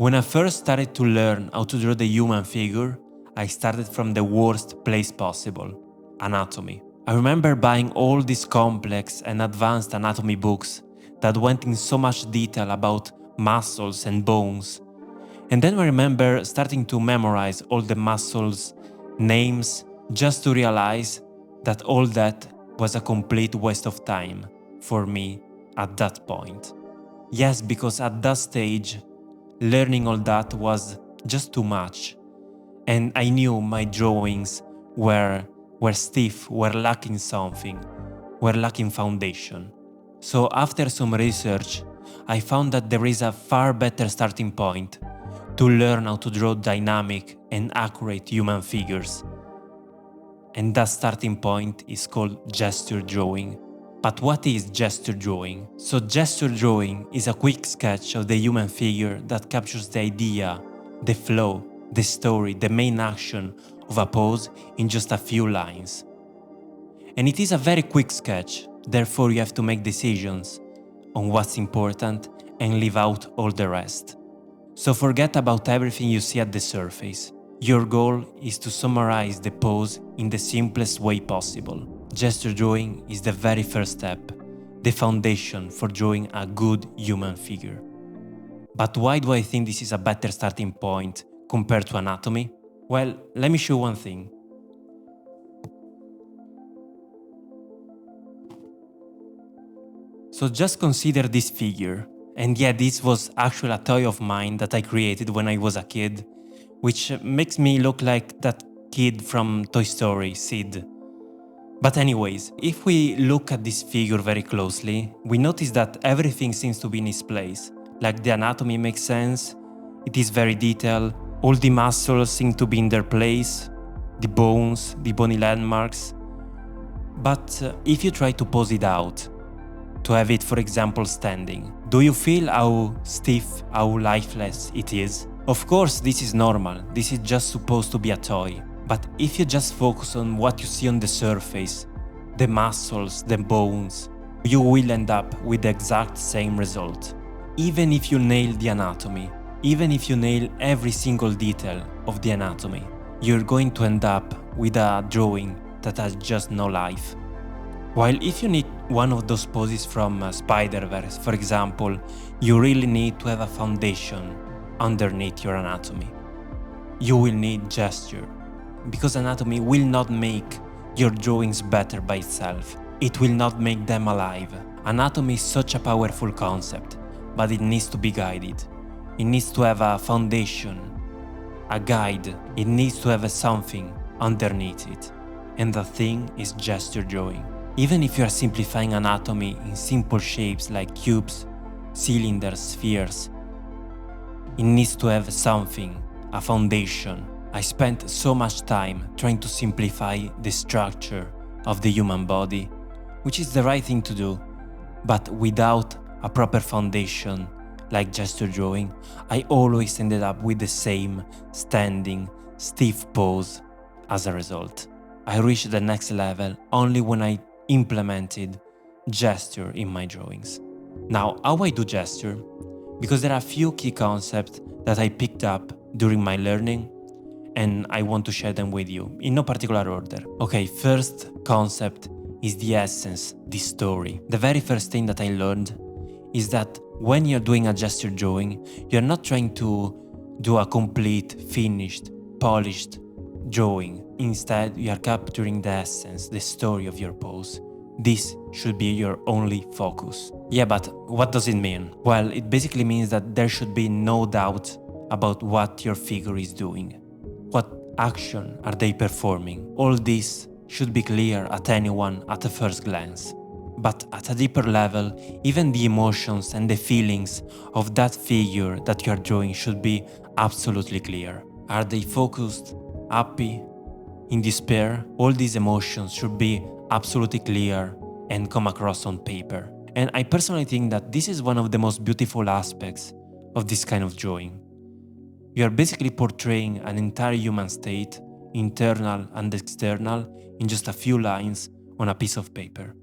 When I first started to learn how to draw the human figure, I started from the worst place possible: anatomy. I remember buying all these complex and advanced anatomy books that went in so much detail about muscles and bones. And then I remember starting to memorize all the muscles' names just to realize that all that was a complete waste of time for me at that point. Yes, because at that stage, learning all that was just too much. And I knew my drawings were stiff, were lacking something, were lacking foundation. So after some research, I found that there is a far better starting point to learn how to draw dynamic and accurate human figures. And that starting point is called gesture drawing. But what is gesture drawing? So gesture drawing is a quick sketch of the human figure that captures the idea, the flow, the story, the main action of a pose in just a few lines. And it is a very quick sketch, therefore you have to make decisions on what's important and leave out all the rest. So forget about everything you see at the surface. Your goal is to summarize the pose in the simplest way possible. Gesture drawing is the very first step, the foundation for drawing a good human figure. But why do I think this is a better starting point compared to anatomy? Well, let me show you one thing. So just consider this figure. And yeah, this was actually a toy of mine that I created when I was a kid, which makes me look like that kid from Toy Story, Sid. But anyways, if we look at this figure very closely, we notice that everything seems to be in its place. Like the anatomy makes sense, it is very detailed, all the muscles seem to be in their place, the bones, the bony landmarks. But if you try to pose it out, to have it for example standing, do you feel how stiff, how lifeless it is? Of course this is normal, this is just supposed to be a toy. But if you just focus on what you see on the surface, the muscles, the bones, you will end up with the exact same result. Even if you nail the anatomy, even if you nail every single detail of the anatomy, you're going to end up with a drawing that has just no life. While if you need one of those poses from Spider-Verse, for example, you really need to have a foundation underneath your anatomy. You will need gesture. Because anatomy will not make your drawings better by itself. It will not make them alive. Anatomy is such a powerful concept, but it needs to be guided. It needs to have a foundation, a guide. It needs to have something underneath it. And the thing is gesture drawing. Even if you are simplifying anatomy in simple shapes like cubes, cylinders, spheres, it needs to have something, a foundation. I spent so much time trying to simplify the structure of the human body, which is the right thing to do, but without a proper foundation like gesture drawing, I always ended up with the same standing, stiff pose as a result. I reached the next level only when I implemented gesture in my drawings. Now, how I do gesture? Because there are a few key concepts that I picked up during my learning, and I want to share them with you, in no particular order. Okay, first concept is the essence, the story. The very first thing that I learned is that when you're doing a gesture drawing, you're not trying to do a complete, finished, polished drawing. Instead, you are capturing the essence, the story of your pose. This should be your only focus. Yeah, but what does it mean? Well, it basically means that there should be no doubt about what your figure is doing. What action are they performing? All this should be clear at anyone at a first glance. But at a deeper level, even the emotions and the feelings of that figure that you are drawing should be absolutely clear. Are they focused, happy, in despair? All these emotions should be absolutely clear and come across on paper. And I personally think that this is one of the most beautiful aspects of this kind of drawing. You are basically portraying an entire human state, internal and external, in just a few lines on a piece of paper.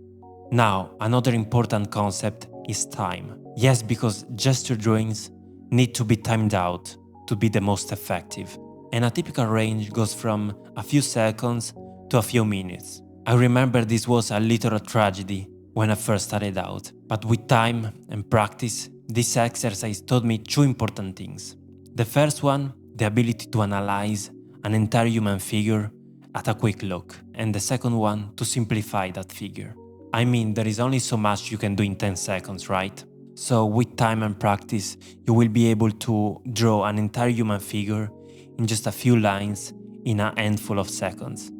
Now, another important concept is time. Yes, because gesture drawings need to be timed out to be the most effective. And a typical range goes from a few seconds to a few minutes. I remember this was a literal tragedy when I first started out, but with time and practice, this exercise taught me two important things. The first one, the ability to analyze an entire human figure at a quick look, and the second one, to simplify that figure. I mean, there is only so much you can do in 10 seconds, right? So with time and practice, you will be able to draw an entire human figure in just a few lines in a handful of seconds.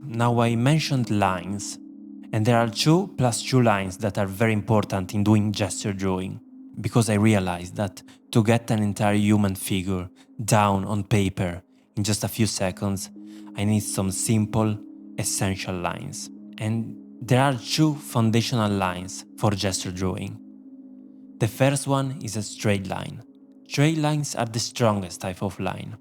Now I mentioned lines, and there are 2 plus 2 lines that are very important in doing gesture drawing, because I realized that to get an entire human figure down on paper in just a few seconds, I need some simple, essential lines. And there are 2 foundational lines for gesture drawing. The first one is a straight line. Straight lines are the strongest type of line.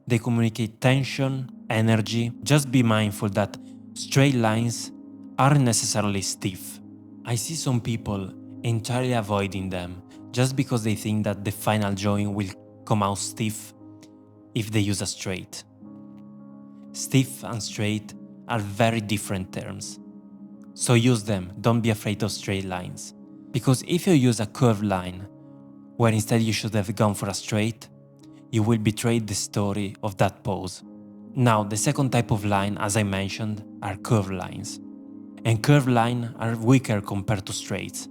They communicate tension, energy. Just be mindful that straight lines aren't necessarily stiff. I see some people entirely avoiding them just because they think that the final drawing will come out stiff if they use a straight. Stiff and straight are very different terms. So use them, don't be afraid of straight lines. Because if you use a curved line, where instead you should have gone for a straight, you will betray the story of that pose. Now, the second type of line, as I mentioned, are curved lines. And curved lines are weaker compared to straights.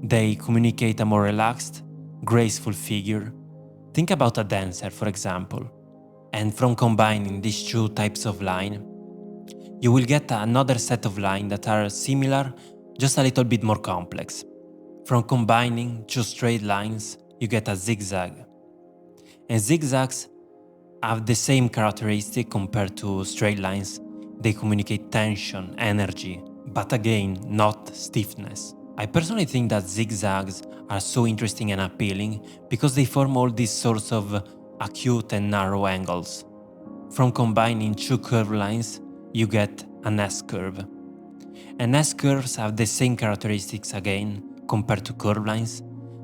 They communicate a more relaxed, graceful figure. Think about a dancer, for example. And from combining these 2 types of line, you will get another set of lines that are similar, just a little bit more complex. From combining 2 straight lines, you get a zigzag. And zigzags have the same characteristic compared to straight lines. They communicate tension, energy, but again, not stiffness. I personally think that zigzags are so interesting and appealing because they form all these sorts of acute and narrow angles. From combining 2 curved lines, you get an S-curve. And S-curves have the same characteristics again compared to curved lines.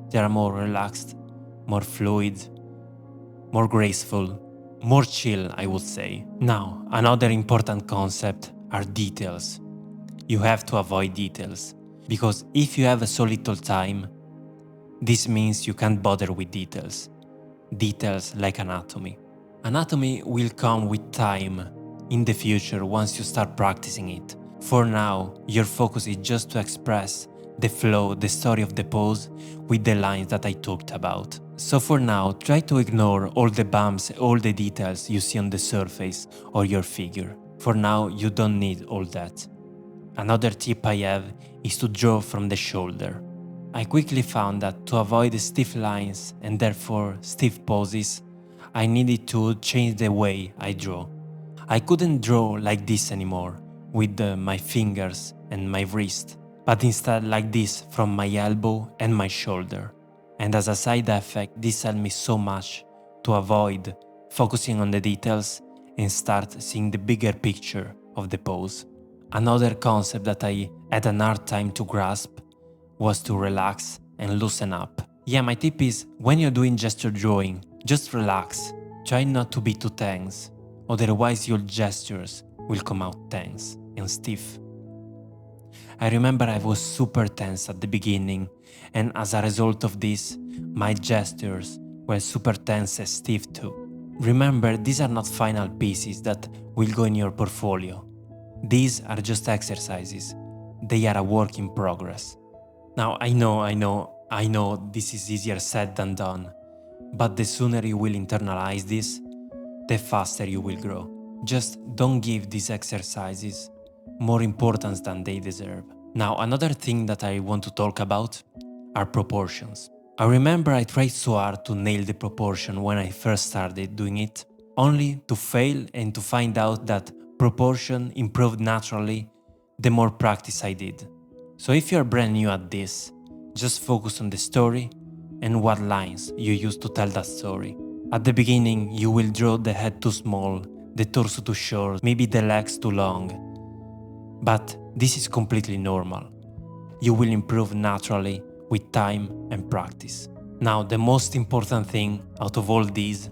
They are more relaxed, more fluid, more graceful, more chill, I would say. Now, another important concept are details. You have to avoid details, because if you have so little time, this means you can't bother with details. Details like anatomy. Anatomy will come with time in the future once you start practicing it. For now, your focus is just to express the flow, the story of the pose with the lines that I talked about. So for now, try to ignore all the bumps, all the details you see on the surface or your figure. For now, you don't need all that. Another tip I have is to draw from the shoulder. I quickly found that to avoid stiff lines and therefore stiff poses, I needed to change the way I draw. I couldn't draw like this anymore, with my fingers and my wrist, but instead like this from my elbow and my shoulder. And as a side effect, this helped me so much to avoid focusing on the details and start seeing the bigger picture of the pose. Another concept that I had an hard time to grasp was to relax and loosen up. Yeah, my tip is, when you're doing gesture drawing, just relax. Try not to be too tense, otherwise your gestures will come out tense and stiff. I remember I was super tense at the beginning, and as a result of this, my gestures were super tense and stiff too. Remember, these are not final pieces that will go in your portfolio. These are just exercises. They are a work in progress. Now, I know this is easier said than done, but the sooner you will internalize this, the faster you will grow. Just don't give these exercises more importance than they deserve. Now, another thing that I want to talk about are proportions. I remember I tried so hard to nail the proportion when I first started doing it, only to fail and to find out that proportion improved naturally the more practice I did. So if you're brand new at this, just focus on the story and what lines you use to tell that story. At the beginning, you will draw the head too small, the torso too short, maybe the legs too long. But this is completely normal. You will improve naturally with time and practice. Now, the most important thing out of all these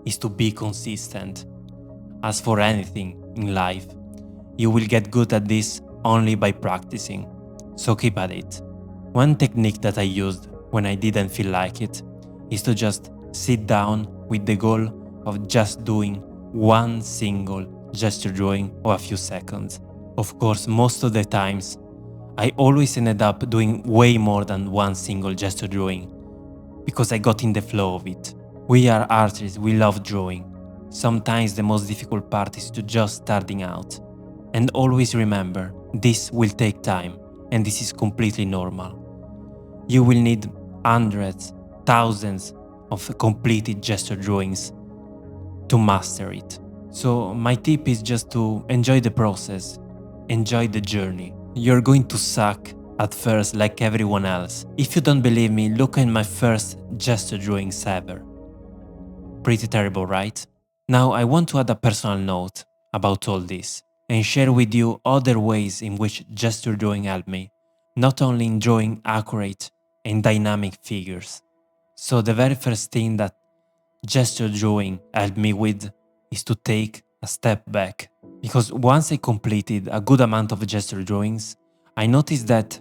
is to be consistent. As for anything in life, you will get good at this only by practicing, so keep at it. One technique that I used when I didn't feel like it is to just sit down with the goal of just doing one single gesture drawing of a few seconds. Of course, most of the times, I always ended up doing way more than one single gesture drawing because I got in the flow of it. We are artists, we love drawing. Sometimes the most difficult part is to just starting out. And always remember, this will take time and this is completely normal. You will need hundreds, thousands of completed gesture drawings to master it. So my tip is just to enjoy the process, enjoy the journey. You're going to suck at first like everyone else. If you don't believe me, look at my first gesture drawings ever. Pretty terrible, right? Now I want to add a personal note about all this and share with you other ways in which gesture drawing helped me, not only in drawing accurate and dynamic figures. So the very first thing that gesture drawing helped me with is to take a step back. Because once I completed a good amount of gesture drawings, I noticed that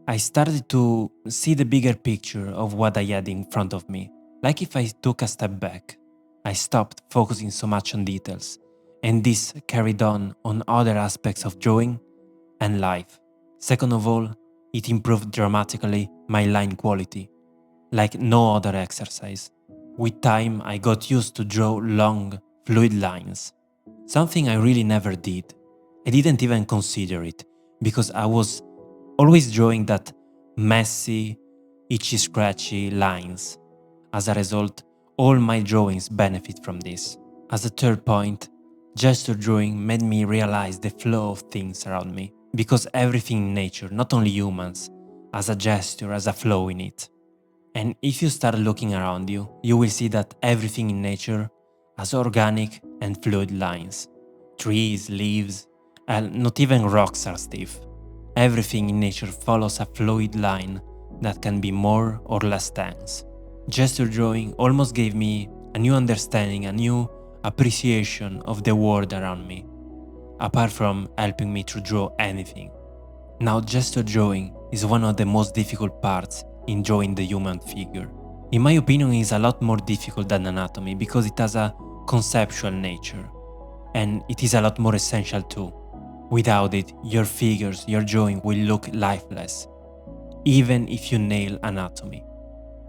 I started to see the bigger picture of what I had in front of me. Like if I took a step back, I stopped focusing so much on details, and this carried on other aspects of drawing and life. Second of all, it improved dramatically my line quality, like no other exercise. With time, I got used to draw long, fluid lines, something I really never did. I didn't even consider it, because I was always drawing that messy, itchy, scratchy lines. As a result, all my drawings benefit from this. As a third point, gesture drawing made me realize the flow of things around me, because everything in nature, not only humans, has a gesture, has a flow in it. And if you start looking around you, you will see that everything in nature has organic and fluid lines. Trees, leaves, and not even rocks are stiff. Everything in nature follows a fluid line that can be more or less tense. Gesture drawing almost gave me a new understanding, a new appreciation of the world around me, apart from helping me to draw anything. Now, gesture drawing is one of the most difficult parts in drawing the human figure. In my opinion, it is a lot more difficult than anatomy because it has a conceptual nature, and it is a lot more essential too. Without it, your figures, your drawing will look lifeless, even if you nail anatomy.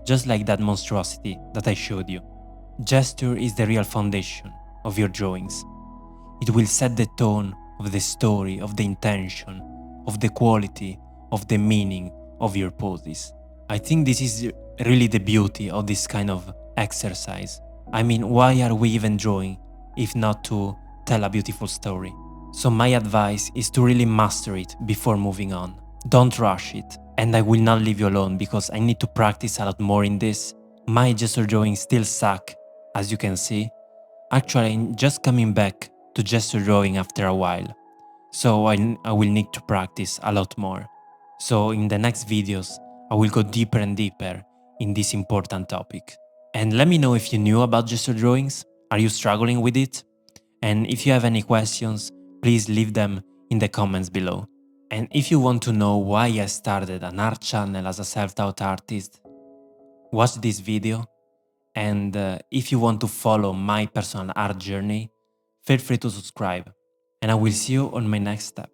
Just like that monstrosity that I showed you. Gesture is the real foundation of your drawings. It will set the tone of the story, of the intention, of the quality, of the meaning of your poses. I think this is really the beauty of this kind of exercise. I mean, why are we even drawing if not to tell a beautiful story? So my advice is to really master it before moving on. Don't rush it. And I will not leave you alone because I need to practice a lot more in this. My gesture drawings still suck, as you can see. Actually, I'm just coming back to gesture drawing after a while. So I will need to practice a lot more. So in the next videos, I will go deeper and deeper in this important topic. And let me know if you knew about gesture drawings. Are you struggling with it? And if you have any questions, please leave them in the comments below. And if you want to know why I started an art channel as a self-taught artist, watch this video. And if you want to follow my personal art journey, feel free to subscribe. And I will see you on my next step.